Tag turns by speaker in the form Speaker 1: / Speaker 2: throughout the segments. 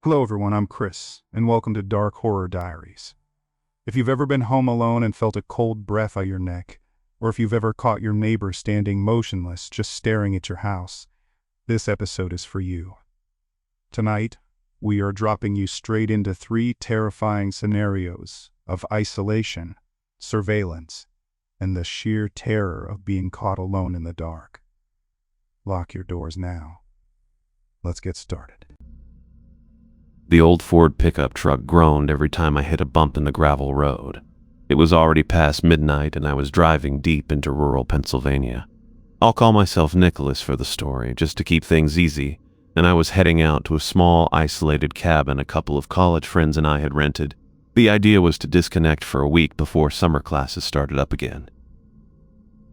Speaker 1: Hello everyone, I'm Chris, and welcome to Dark Horror Diaries. If you've ever been home alone and felt a cold breath on your neck, or if you've ever caught your neighbor standing motionless just staring at your house, this episode is for you. Tonight, we are dropping you straight into 3 terrifying scenarios of isolation, surveillance, and the sheer terror of being caught alone in the dark. Lock your doors now. Let's get started.
Speaker 2: The old Ford pickup truck groaned every time I hit a bump in the gravel road. It was already past midnight and I was driving deep into rural Pennsylvania. I'll call myself Nicholas for the story, just to keep things easy, and I was heading out to a small, isolated cabin a couple of college friends and I had rented. The idea was to disconnect for a week before summer classes started up again.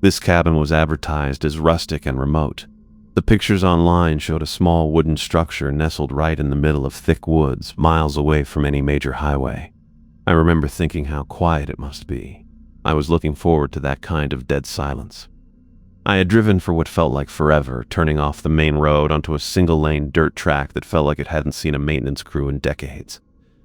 Speaker 2: This cabin was advertised as rustic and remote. The pictures online showed a small wooden structure nestled right in the middle of thick woods, miles away from any major highway. I remember thinking how quiet it must be. I was looking forward to that kind of dead silence. I had driven for what felt like forever, turning off the main road onto a single-lane dirt track that felt like it hadn't seen a maintenance crew in decades.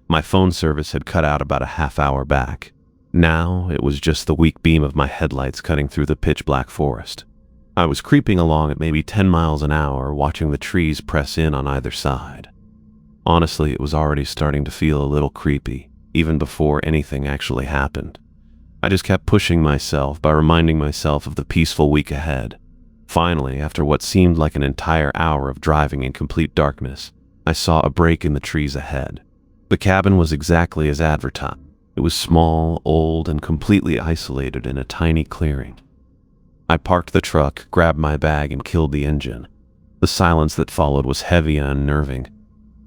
Speaker 2: My phone service had cut out about a half hour back. Now it was just the weak beam of my headlights cutting through the pitch-black forest. I was creeping along at maybe 10 miles an hour, watching the trees press in on either side. Honestly, it was already starting to feel a little creepy, even before anything actually happened. I just kept pushing myself by reminding myself of the peaceful week ahead. Finally, after what seemed like an entire hour of driving in complete darkness, I saw a break in the trees ahead. The cabin was exactly as advertised. It was small, old, and completely isolated in a tiny clearing. I parked the truck, grabbed my bag, and killed the engine. The silence that followed was heavy and unnerving.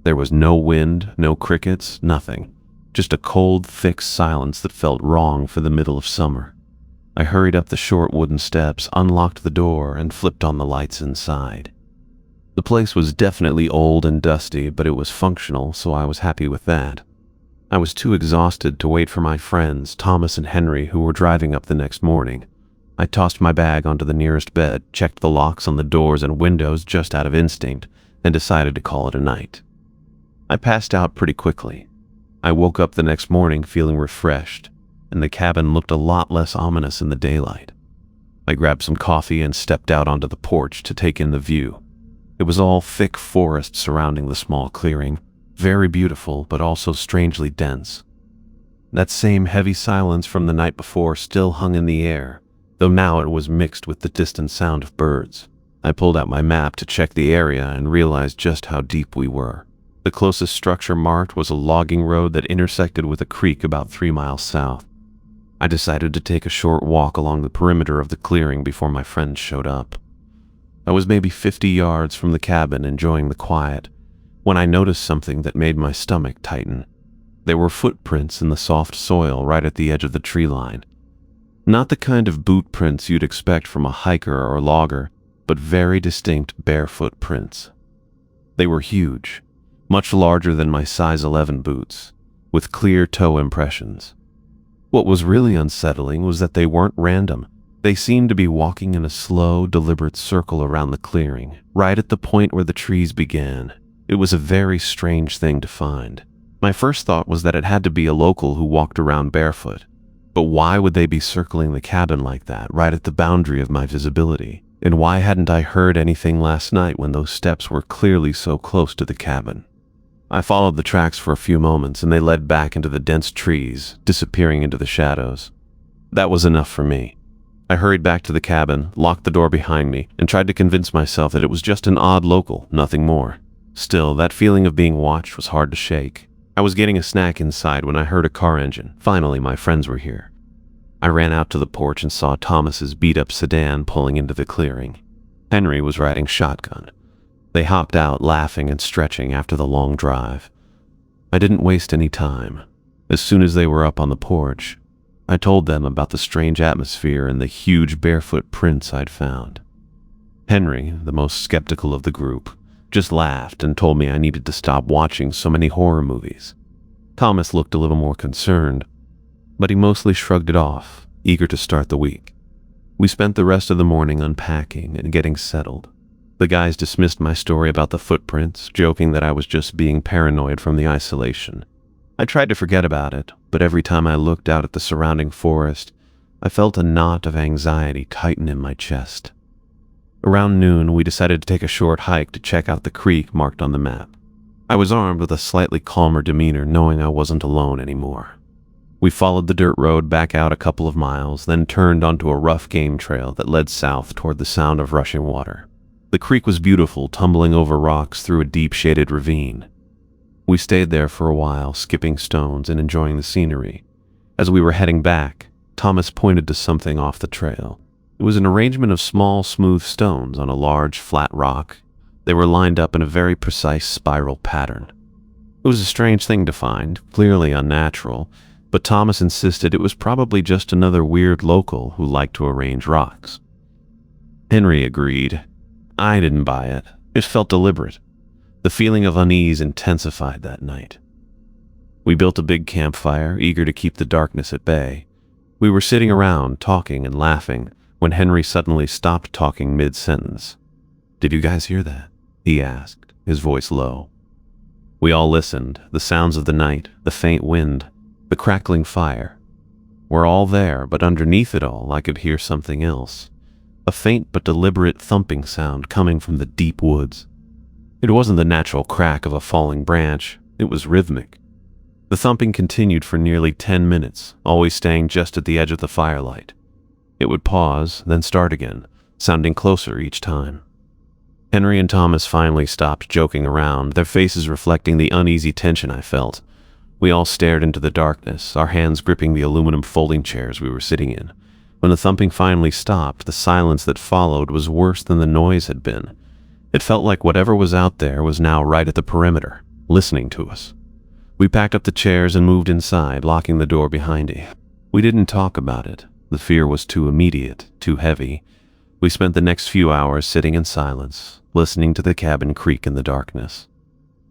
Speaker 2: There was no wind, no crickets, nothing. Just a cold, thick silence that felt wrong for the middle of summer. I hurried up the short wooden steps, unlocked the door, and flipped on the lights inside. The place was definitely old and dusty, but it was functional, so I was happy with that. I was too exhausted to wait for my friends, Thomas and Henry, who were driving up the next morning. I tossed my bag onto the nearest bed, checked the locks on the doors and windows just out of instinct, and decided to call it a night. I passed out pretty quickly. I woke up the next morning feeling refreshed, and the cabin looked a lot less ominous in the daylight. I grabbed some coffee and stepped out onto the porch to take in the view. It was all thick forest surrounding the small clearing, very beautiful but also strangely dense. That same heavy silence from the night before still hung in the air, though now it was mixed with the distant sound of birds. I pulled out my map to check the area and realized just how deep we were. The closest structure marked was a logging road that intersected with a creek about 3 miles south. I decided to take a short walk along the perimeter of the clearing before my friends showed up. I was maybe 50 yards from the cabin, enjoying the quiet, when I noticed something that made my stomach tighten. There were footprints in the soft soil right at the edge of the tree line. Not the kind of boot prints you'd expect from a hiker or logger, but very distinct barefoot prints. They were huge, much larger than my size 11 boots, with clear toe impressions. What was really unsettling was that they weren't random. They seemed to be walking in a slow, deliberate circle around the clearing, right at the point where the trees began. It was a very strange thing to find. My first thought was that it had to be a local who walked around barefoot. But why would they be circling the cabin like that, right at the boundary of my visibility? And why hadn't I heard anything last night when those steps were clearly so close to the cabin? I followed the tracks for a few moments and they led back into the dense trees, disappearing into the shadows. That was enough for me. I hurried back to the cabin, locked the door behind me, and tried to convince myself that it was just an odd local, nothing more. Still, that feeling of being watched was hard to shake. I was getting a snack inside when I heard a car engine. Finally, my friends were here. I ran out to the porch and saw Thomas's beat-up sedan pulling into the clearing. Henry was riding shotgun. They hopped out, laughing and stretching after the long drive. I didn't waste any time. As soon as they were up on the porch, I told them about the strange atmosphere and the huge barefoot prints I'd found. Henry, the most skeptical of the group, just laughed and told me I needed to stop watching so many horror movies. Thomas looked a little more concerned, but he mostly shrugged it off, eager to start the week. We spent the rest of the morning unpacking and getting settled. The guys dismissed my story about the footprints, joking that I was just being paranoid from the isolation. I tried to forget about it, but every time I looked out at the surrounding forest, I felt a knot of anxiety tighten in my chest. Around noon, we decided to take a short hike to check out the creek marked on the map. I was armed with a slightly calmer demeanor, knowing I wasn't alone anymore. We followed the dirt road back out a couple of miles, then turned onto a rough game trail that led south toward the sound of rushing water. The creek was beautiful, tumbling over rocks through a deep shaded ravine. We stayed there for a while, skipping stones and enjoying the scenery. As we were heading back, Thomas pointed to something off the trail. It was an arrangement of small, smooth stones on a large, flat rock. They were lined up in a very precise spiral pattern. It was a strange thing to find, clearly unnatural, but Thomas insisted it was probably just another weird local who liked to arrange rocks. Henry agreed. I didn't buy it. It felt deliberate. The feeling of unease intensified that night. We built a big campfire, eager to keep the darkness at bay. We were sitting around, talking and laughing, when Henry suddenly stopped talking mid-sentence. "Did you guys hear that?" he asked, his voice low. We all listened, the sounds of the night, the faint wind, the crackling fire. Were all there, but underneath it all I could hear something else. A faint but deliberate thumping sound coming from the deep woods. It wasn't the natural crack of a falling branch, it was rhythmic. The thumping continued for nearly 10 minutes, always staying just at the edge of the firelight. It would pause, then start again, sounding closer each time. Henry and Thomas finally stopped joking around, their faces reflecting the uneasy tension I felt. We all stared into the darkness, our hands gripping the aluminum folding chairs we were sitting in. When the thumping finally stopped, the silence that followed was worse than the noise had been. It felt like whatever was out there was now right at the perimeter, listening to us. We packed up the chairs and moved inside, locking the door behind us. We didn't talk about it. The fear was too immediate, too heavy. We spent the next few hours sitting in silence, listening to the cabin creak in the darkness.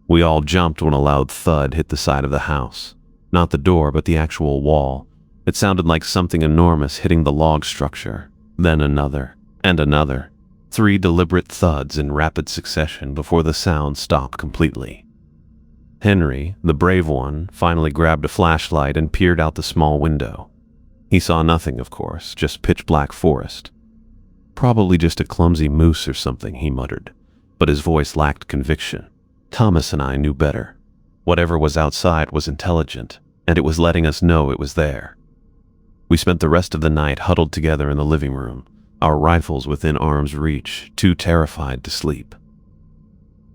Speaker 2: We all jumped when a loud thud hit the side of the house. Not the door, but the actual wall. It sounded like something enormous hitting the log structure. Then another, and another. 3 deliberate thuds in rapid succession before the sound stopped completely. Henry, the brave one, finally grabbed a flashlight and peered out the small window. He saw nothing, of course, just pitch-black forest. "Probably just a clumsy moose or something," he muttered, but his voice lacked conviction. Thomas and I knew better. Whatever was outside was intelligent, and it was letting us know it was there. We spent the rest of the night huddled together in the living room, our rifles within arm's reach, too terrified to sleep.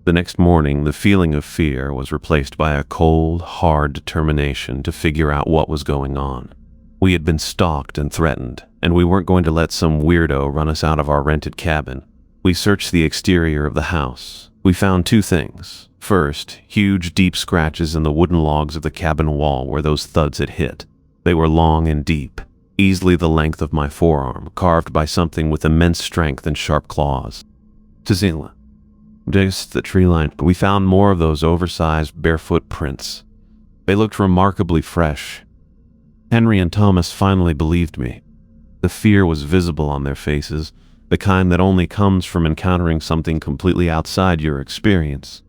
Speaker 2: The next morning, the feeling of fear was replaced by a cold, hard determination to figure out what was going on. We had been stalked and threatened, and we weren't going to let some weirdo run us out of our rented cabin. We searched the exterior of the house. We found 2 things. First, huge, deep scratches in the wooden logs of the cabin wall where those thuds had hit. They were long and deep, easily the length of my forearm, carved by something with immense strength and sharp claws. Tazila. Just the tree line. We found more of those oversized, barefoot prints. They looked remarkably fresh. Henry and Thomas finally believed me. The fear was visible on their faces, the kind that only comes from encountering something completely outside your experience.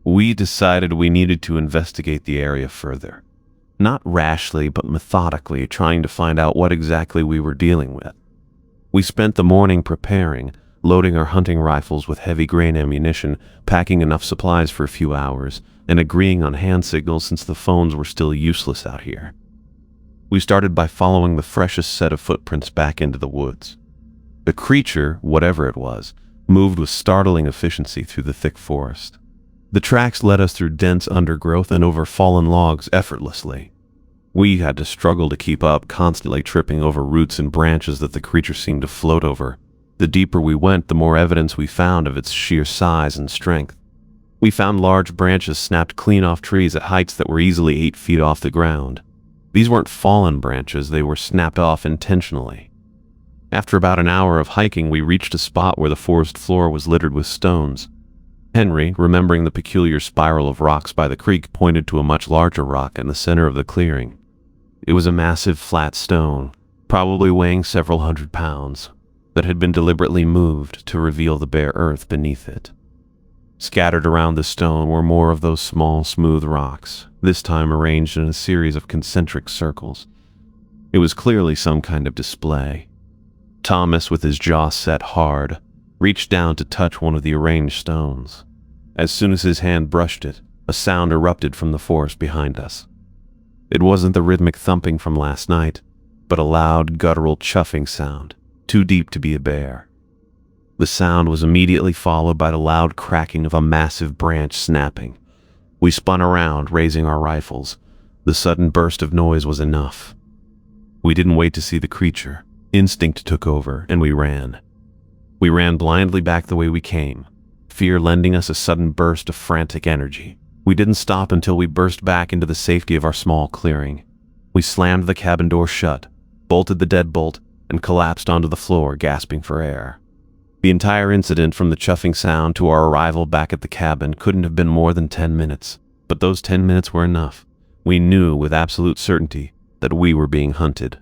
Speaker 2: We decided we needed to investigate the area further. Not rashly, but methodically, trying to find out what exactly we were dealing with. We spent the morning preparing, loading our hunting rifles with heavy grain ammunition, packing enough supplies for a few hours, and agreeing on hand signals since the phones were still useless out here. We started by following the freshest set of footprints back into the woods. The creature, whatever it was, moved with startling efficiency through the thick forest. The tracks led us through dense undergrowth and over fallen logs effortlessly. We had to struggle to keep up, constantly tripping over roots and branches that the creature seemed to float over. The deeper we went, the more evidence we found of its sheer size and strength. We found large branches snapped clean off trees at heights that were easily 8 feet off the ground. These weren't fallen branches, they were snapped off intentionally. After about an hour of hiking, we reached a spot where the forest floor was littered with stones. Henry, remembering the peculiar spiral of rocks by the creek, pointed to a much larger rock in the center of the clearing. It was a massive flat stone, probably weighing several hundred pounds. that had been deliberately moved to reveal the bare earth beneath it. Scattered around the stone were more of those small, smooth rocks, this time arranged in a series of concentric circles. It was clearly some kind of display. Thomas, with his jaw set hard, reached down to touch one of the arranged stones. As soon as his hand brushed it, a sound erupted from the forest behind us. It wasn't the rhythmic thumping from last night, but a loud, guttural chuffing sound, too deep to be a bear. The sound was immediately followed by the loud cracking of a massive branch snapping. We spun around, raising our rifles. The sudden burst of noise was enough. We didn't wait to see the creature. Instinct took over, and we ran. We ran blindly back the way we came, fear lending us a sudden burst of frantic energy. We didn't stop until we burst back into the safety of our small clearing. We slammed the cabin door shut, bolted the deadbolt, and collapsed onto the floor, gasping for air. The entire incident, from the chuffing sound to our arrival back at the cabin, couldn't have been more than 10 minutes, but those 10 minutes were enough. We knew with absolute certainty that we were being hunted.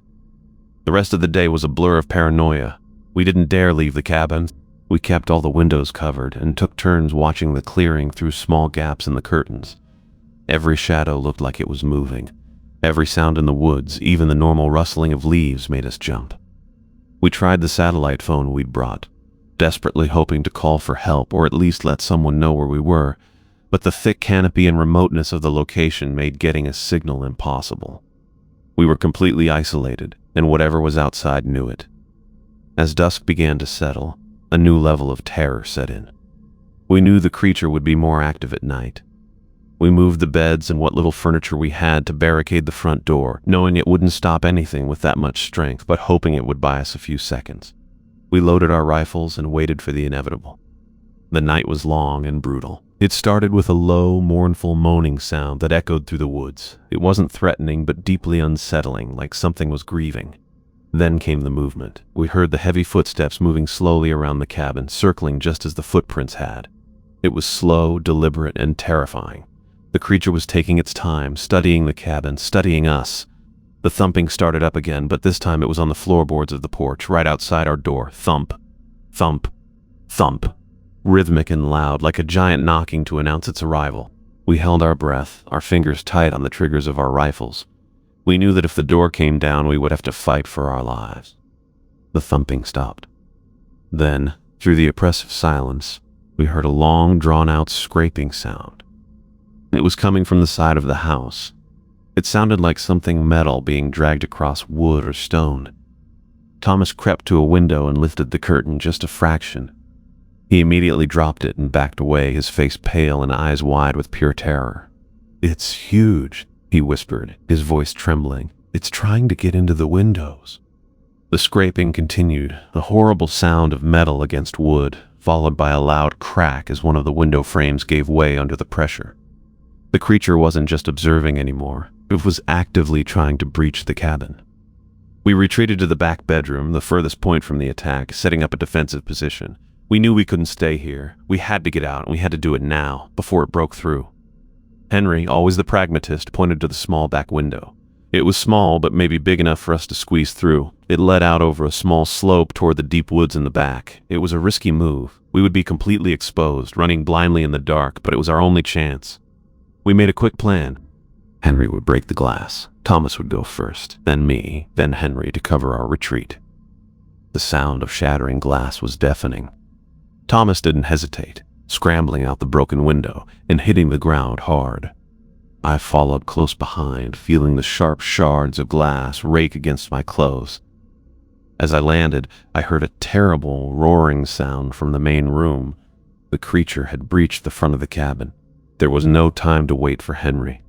Speaker 2: The rest of the day was a blur of paranoia. We didn't dare leave the cabin. We kept all the windows covered and took turns watching the clearing through small gaps in the curtains. Every shadow looked like it was moving. Every sound in the woods, even the normal rustling of leaves, made us jump. We tried the satellite phone we'd brought, desperately hoping to call for help or at least let someone know where we were, but the thick canopy and remoteness of the location made getting a signal impossible. We were completely isolated, and whatever was outside knew it. As dusk began to settle, a new level of terror set in. We knew the creature would be more active at night. We moved the beds and what little furniture we had to barricade the front door, knowing it wouldn't stop anything with that much strength, but hoping it would buy us a few seconds. We loaded our rifles and waited for the inevitable. The night was long and brutal. It started with a low, mournful moaning sound that echoed through the woods. It wasn't threatening, but deeply unsettling, like something was grieving. Then came the movement. We heard the heavy footsteps moving slowly around the cabin, circling just as the footprints had. It was slow, deliberate, and terrifying. The creature was taking its time, studying the cabin, studying us. The thumping started up again, but this time it was on the floorboards of the porch, right outside our door. Thump, thump, thump. Rhythmic and loud, like a giant knocking to announce its arrival. We held our breath, our fingers tight on the triggers of our rifles. We knew that if the door came down, we would have to fight for our lives. The thumping stopped. Then, through the oppressive silence, we heard a long, drawn-out scraping sound. It was coming from the side of the house. It sounded like something metal being dragged across wood or stone. Thomas crept to a window and lifted the curtain just a fraction. He immediately dropped it and backed away, his face pale and eyes wide with pure terror. "It's huge," he whispered, his voice trembling. "It's trying to get into the windows." The scraping continued, the horrible sound of metal against wood, followed by a loud crack as one of the window frames gave way under the pressure. The creature wasn't just observing anymore. It was actively trying to breach the cabin. We retreated to the back bedroom, the furthest point from the attack, setting up a defensive position. We knew we couldn't stay here. We had to get out, and we had to do it now, before it broke through. Henry, always the pragmatist, pointed to the small back window. It was small, but maybe big enough for us to squeeze through. It led out over a small slope toward the deep woods in the back. It was a risky move. We would be completely exposed, running blindly in the dark, but it was our only chance. We made a quick plan. Henry would break the glass. Thomas would go first, then me, then Henry to cover our retreat. The sound of shattering glass was deafening. Thomas didn't hesitate, scrambling out the broken window and hitting the ground hard. I followed close behind, feeling the sharp shards of glass rake against my clothes. As I landed, I heard a terrible roaring sound from the main room. The creature had breached the front of the cabin. There was no time to wait for Henry.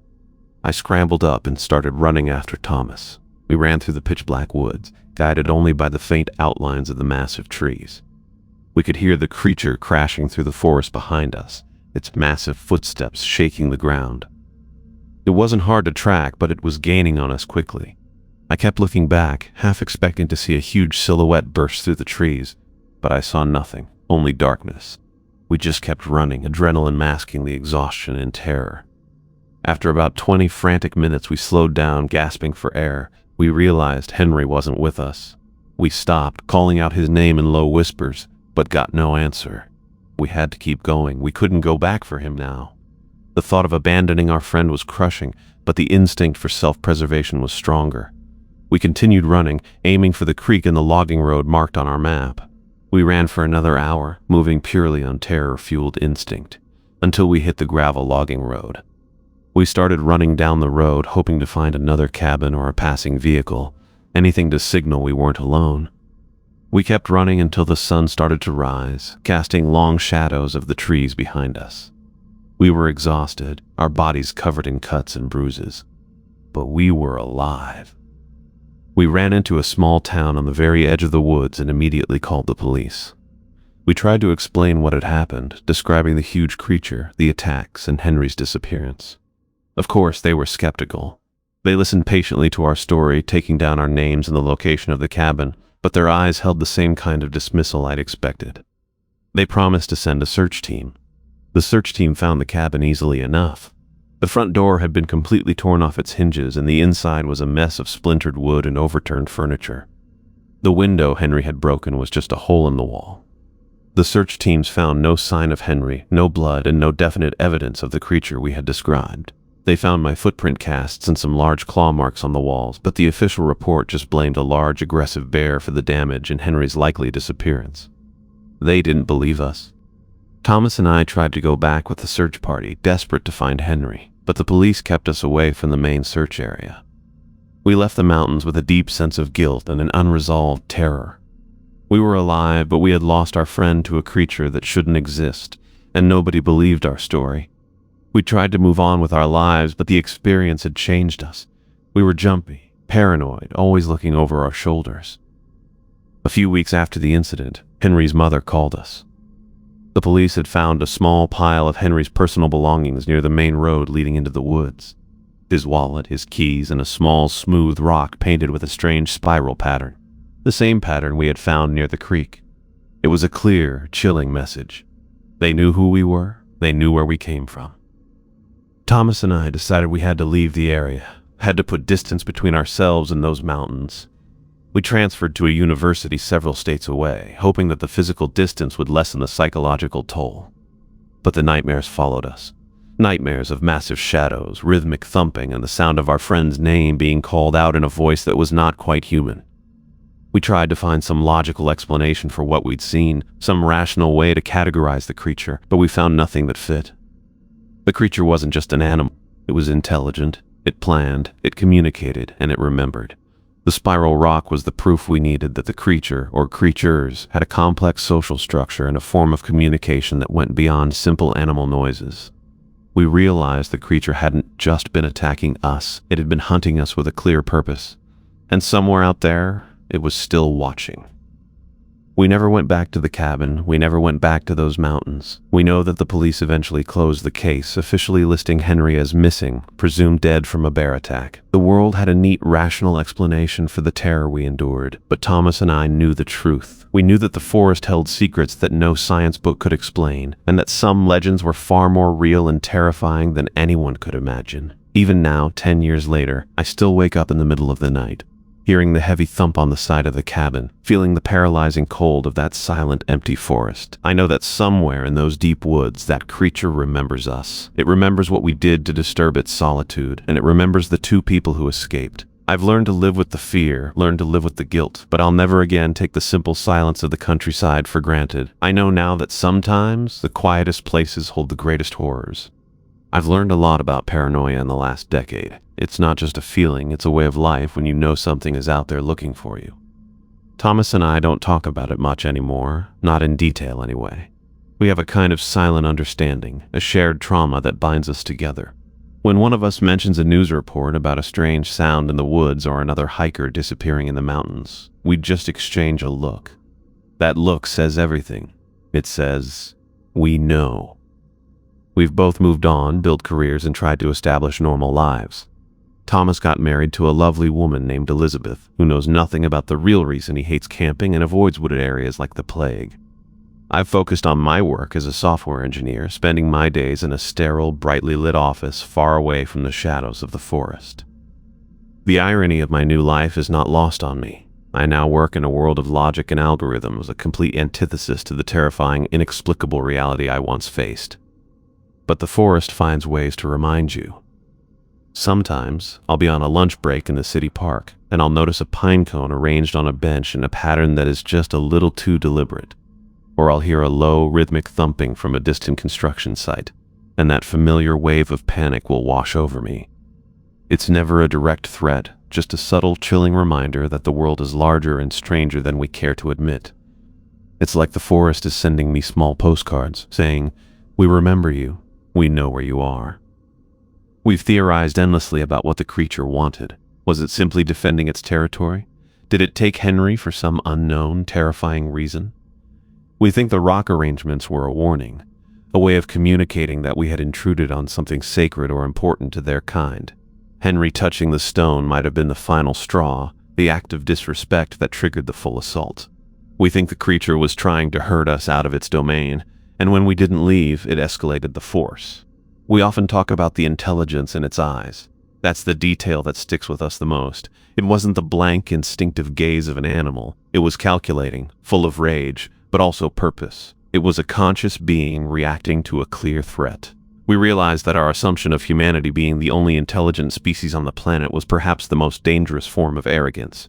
Speaker 2: I scrambled up and started running after Thomas. We ran through the pitch-black woods, guided only by the faint outlines of the massive trees. We could hear the creature crashing through the forest behind us, its massive footsteps shaking the ground. It wasn't hard to track, but it was gaining on us quickly. I kept looking back, half expecting to see a huge silhouette burst through the trees, but I saw nothing, only darkness. We just kept running, adrenaline masking the exhaustion and terror. After about 20 frantic minutes, we slowed down, gasping for air. We realized Henry wasn't with us. We stopped, calling out his name in low whispers, but got no answer. We had to keep going. We couldn't go back for him now. The thought of abandoning our friend was crushing, but the instinct for self-preservation was stronger. We continued running, aiming for the creek and the logging road marked on our map. We ran for another hour, moving purely on terror-fueled instinct, until we hit the gravel logging road. We started running down the road, hoping to find another cabin or a passing vehicle, anything to signal we weren't alone. We kept running until the sun started to rise, casting long shadows of the trees behind us. We were exhausted, our bodies covered in cuts and bruises. But we were alive. We ran into a small town on the very edge of the woods and immediately called the police. We tried to explain what had happened, describing the huge creature, the attacks, and Henry's disappearance. Of course, they were skeptical. They listened patiently to our story, taking down our names and the location of the cabin, but their eyes held the same kind of dismissal I'd expected. They promised to send a search team. The search team found the cabin easily enough. The front door had been completely torn off its hinges, and the inside was a mess of splintered wood and overturned furniture. The window Henry had broken was just a hole in the wall. The search teams found no sign of Henry, no blood, and no definite evidence of the creature we had described. They found my footprint casts and some large claw marks on the walls, but the official report just blamed a large, aggressive bear for the damage and Henry's likely disappearance. They didn't believe us. Thomas and I tried to go back with the search party, desperate to find Henry, but the police kept us away from the main search area. We left the mountains with a deep sense of guilt and an unresolved terror. We were alive, but we had lost our friend to a creature that shouldn't exist, and nobody believed our story. We tried to move on with our lives, but the experience had changed us. We were jumpy, paranoid, always looking over our shoulders. A few weeks after the incident, Henry's mother called us. The police had found a small pile of Henry's personal belongings near the main road leading into the woods. His wallet, his keys, and a small, smooth rock painted with a strange spiral pattern. The same pattern we had found near the creek. It was a clear, chilling message. They knew who we were. They knew where we came from. Thomas and I decided we had to leave the area, had to put distance between ourselves and those mountains. We transferred to a university several states away, hoping that the physical distance would lessen the psychological toll. But the nightmares followed us. Nightmares of massive shadows, rhythmic thumping, and the sound of our friend's name being called out in a voice that was not quite human. We tried to find some logical explanation for what we'd seen, some rational way to categorize the creature, but we found nothing that fit. The creature wasn't just an animal. It was intelligent, it planned, it communicated, and it remembered. The spiral rock was the proof we needed that the creature, or creatures, had a complex social structure and a form of communication that went beyond simple animal noises. We realized the creature hadn't just been attacking us, it had been hunting us with a clear purpose. And somewhere out there, it was still watching. We never went back to the cabin, we never went back to those mountains. We know that the police eventually closed the case, officially listing Henry as missing, presumed dead from a bear attack. The world had a neat, rational explanation for the terror we endured, but Thomas and I knew the truth. We knew that the forest held secrets that no science book could explain, and that some legends were far more real and terrifying than anyone could imagine. Even now, 10 years later, I still wake up in the middle of the night, hearing the heavy thump on the side of the cabin, feeling the paralyzing cold of that silent, empty forest. I know that somewhere in those deep woods, that creature remembers us. It remembers what we did to disturb its solitude, and it remembers the two people who escaped. I've learned to live with the fear, learned to live with the guilt, but I'll never again take the simple silence of the countryside for granted. I know now that sometimes the quietest places hold the greatest horrors. I've learned a lot about paranoia in the last decade. It's not just a feeling, it's a way of life when you know something is out there looking for you. Thomas and I don't talk about it much anymore, not in detail anyway. We have a kind of silent understanding, a shared trauma that binds us together. When one of us mentions a news report about a strange sound in the woods or another hiker disappearing in the mountains, we just exchange a look. That look says everything. It says, we know. We've both moved on, built careers, and tried to establish normal lives. Thomas got married to a lovely woman named Elizabeth, who knows nothing about the real reason he hates camping and avoids wooded areas like the plague. I've focused on my work as a software engineer, spending my days in a sterile, brightly lit office far away from the shadows of the forest. The irony of my new life is not lost on me. I now work in a world of logic and algorithms, a complete antithesis to the terrifying, inexplicable reality I once faced. But the forest finds ways to remind you. Sometimes, I'll be on a lunch break in the city park, and I'll notice a pine cone arranged on a bench in a pattern that is just a little too deliberate. Or I'll hear a low, rhythmic thumping from a distant construction site, and that familiar wave of panic will wash over me. It's never a direct threat, just a subtle, chilling reminder that the world is larger and stranger than we care to admit. It's like the forest is sending me small postcards, saying, "We remember you. We know where you are." We've theorized endlessly about what the creature wanted. Was it simply defending its territory? Did it take Henry for some unknown, terrifying reason? We think the rock arrangements were a warning, a way of communicating that we had intruded on something sacred or important to their kind. Henry touching the stone might have been the final straw, the act of disrespect that triggered the full assault. We think the creature was trying to herd us out of its domain, and when we didn't leave, it escalated the force. We often talk about the intelligence in its eyes. That's the detail that sticks with us the most. It wasn't the blank, instinctive gaze of an animal. It was calculating, full of rage, but also purpose. It was a conscious being reacting to a clear threat. We realized that our assumption of humanity being the only intelligent species on the planet was perhaps the most dangerous form of arrogance.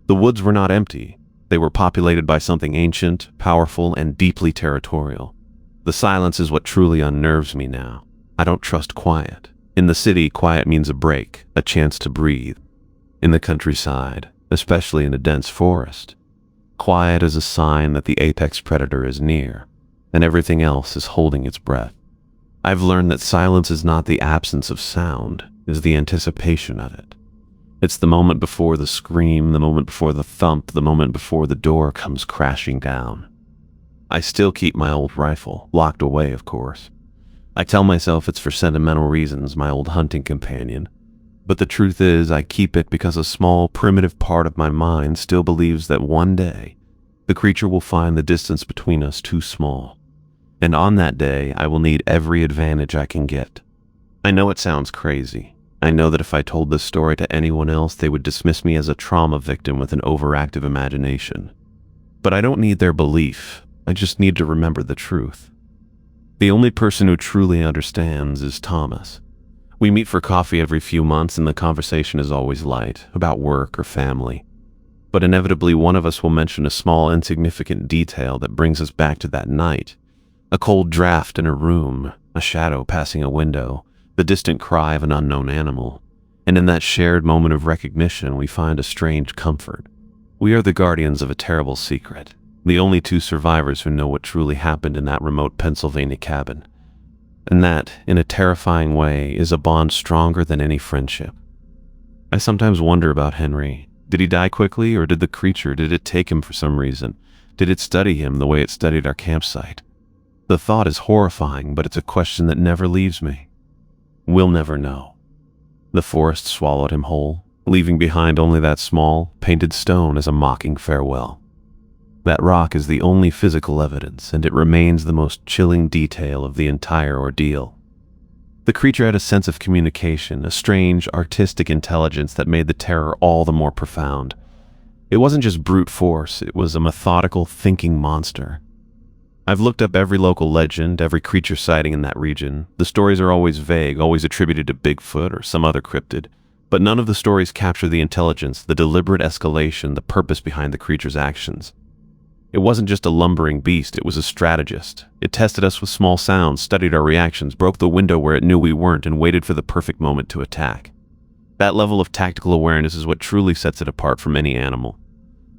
Speaker 2: The woods were not empty. They were populated by something ancient, powerful, and deeply territorial. The silence is what truly unnerves me now. I don't trust quiet. In the city, quiet means a break, a chance to breathe. In the countryside, especially in a dense forest, quiet is a sign that the apex predator is near, and everything else is holding its breath. I've learned that silence is not the absence of sound, it is the anticipation of it. It's the moment before the scream, the moment before the thump, the moment before the door comes crashing down. I still keep my old rifle, locked away, of course. I tell myself it's for sentimental reasons, my old hunting companion. But the truth is, I keep it because a small, primitive part of my mind still believes that one day, the creature will find the distance between us too small. And on that day, I will need every advantage I can get. I know it sounds crazy. I know that if I told this story to anyone else, they would dismiss me as a trauma victim with an overactive imagination. But I don't need their belief. I just need to remember the truth. The only person who truly understands is Thomas. We meet for coffee every few months and the conversation is always light, about work or family. But inevitably one of us will mention a small, insignificant detail that brings us back to that night. A cold draft in a room, a shadow passing a window, the distant cry of an unknown animal. And in that shared moment of recognition, we find a strange comfort. We are the guardians of a terrible secret. The only two survivors who know what truly happened in that remote Pennsylvania cabin. And that, in a terrifying way, is a bond stronger than any friendship. I sometimes wonder about Henry. Did he die quickly, or did it take him for some reason? Did it study him the way it studied our campsite? The thought is horrifying, but it's a question that never leaves me. We'll never know. The forest swallowed him whole, leaving behind only that small, painted stone as a mocking farewell. That rock is the only physical evidence, and it remains the most chilling detail of the entire ordeal. The creature had a sense of communication, a strange, artistic intelligence that made the terror all the more profound. It wasn't just brute force, it was a methodical, thinking monster. I've looked up every local legend, every creature sighting in that region. The stories are always vague, always attributed to Bigfoot or some other cryptid, but none of the stories capture the intelligence, the deliberate escalation, the purpose behind the creature's actions. It wasn't just a lumbering beast, it was a strategist. It tested us with small sounds, studied our reactions, broke the window where it knew we weren't, and waited for the perfect moment to attack. That level of tactical awareness is what truly sets it apart from any animal.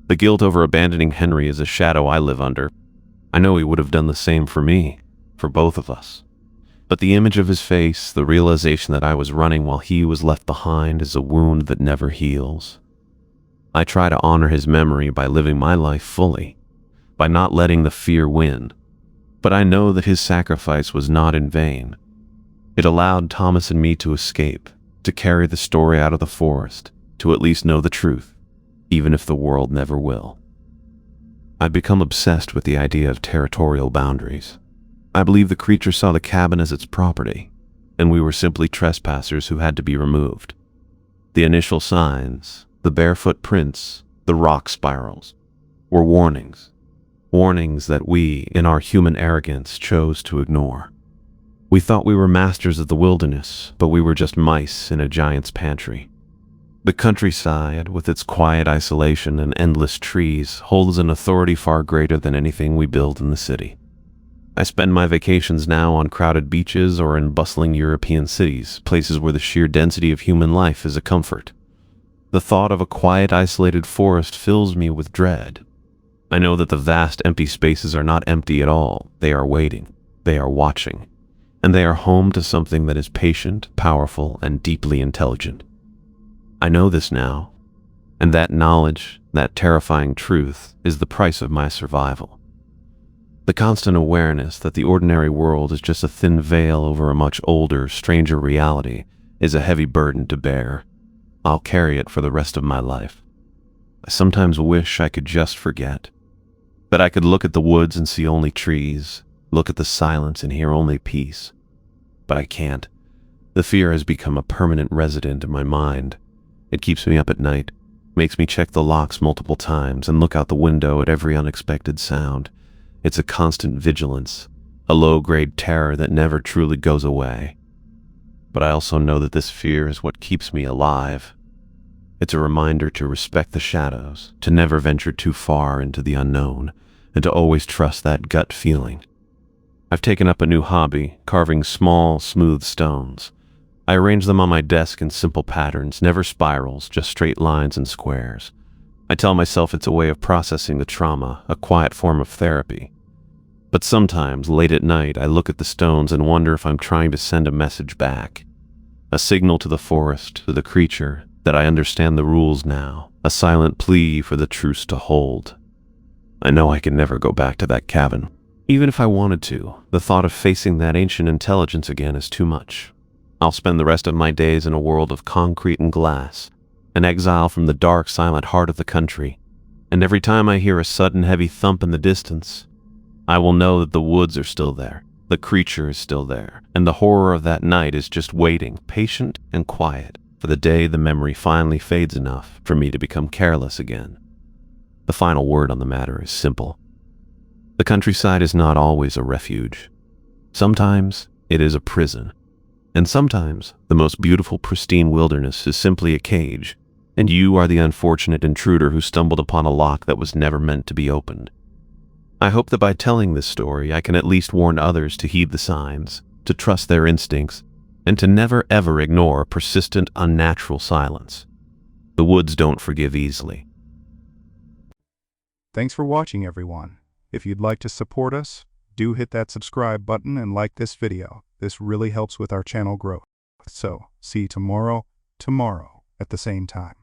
Speaker 2: The guilt over abandoning Henry is a shadow I live under. I know he would have done the same for me, for both of us. But the image of his face, the realization that I was running while he was left behind, is a wound that never heals. I try to honor his memory by living my life fully, by not letting the fear win. But I know that his sacrifice was not in vain. It allowed Thomas and me to escape, to carry the story out of the forest, to at least know the truth, even if the world never will. I've become obsessed with the idea of territorial boundaries. I believe the creature saw the cabin as its property, and we were simply trespassers who had to be removed. The initial signs, the barefoot prints, the the rock spirals, were warnings. Warnings that we, in our human arrogance, chose to ignore. We thought we were masters of the wilderness, but we were just mice in a giant's pantry. The countryside, with its quiet isolation and endless trees, holds an authority far greater than anything we build in the city. I spend my vacations now on crowded beaches or in bustling European cities, places where the sheer density of human life is a comfort. The thought of a quiet, isolated forest fills me with dread. I know that the vast empty spaces are not empty at all. They are waiting. They are watching. And they are home to something that is patient, powerful, and deeply intelligent. I know this now, and that knowledge, that terrifying truth, is the price of my survival. The constant awareness that the ordinary world is just a thin veil over a much older, stranger reality is a heavy burden to bear. I'll carry it for the rest of my life. I sometimes wish I could just forget. That I could look at the woods and see only trees, look at the silence and hear only peace. But I can't. The fear has become a permanent resident in my mind. It keeps me up at night, makes me check the locks multiple times and look out the window at every unexpected sound. It's a constant vigilance, a low-grade terror that never truly goes away. But I also know that this fear is what keeps me alive. It's a reminder to respect the shadows, to never venture too far into the unknown, and to always trust that gut feeling. I've taken up a new hobby, carving small, smooth stones. I arrange them on my desk in simple patterns, never spirals, just straight lines and squares. I tell myself it's a way of processing the trauma, a quiet form of therapy. But sometimes, late at night, I look at the stones and wonder if I'm trying to send a message back. A signal to the forest, to the creature, that I understand the rules now, a silent plea for the truce to hold. I know I can never go back to that cabin. Even if I wanted to, the thought of facing that ancient intelligence again is too much. I'll spend the rest of my days in a world of concrete and glass, an exile from the dark, silent heart of the country, and every time I hear a sudden, heavy thump in the distance, I will know that the woods are still there, the creature is still there, and the horror of that night is just waiting, patient and quiet, for the day the memory finally fades enough for me to become careless again. The final word on the matter is simple. The countryside is not always a refuge. Sometimes it is a prison. And sometimes, the most beautiful, pristine wilderness is simply a cage, and you are the unfortunate intruder who stumbled upon a lock that was never meant to be opened. I hope that by telling this story, I can at least warn others to heed the signs, to trust their instincts, and to never ever ignore persistent, unnatural silence. The woods don't forgive easily.
Speaker 1: Thanks for watching, everyone. If you'd like to support us, do hit that subscribe button and like this video. This really helps with our channel growth. So, see you tomorrow at the same time.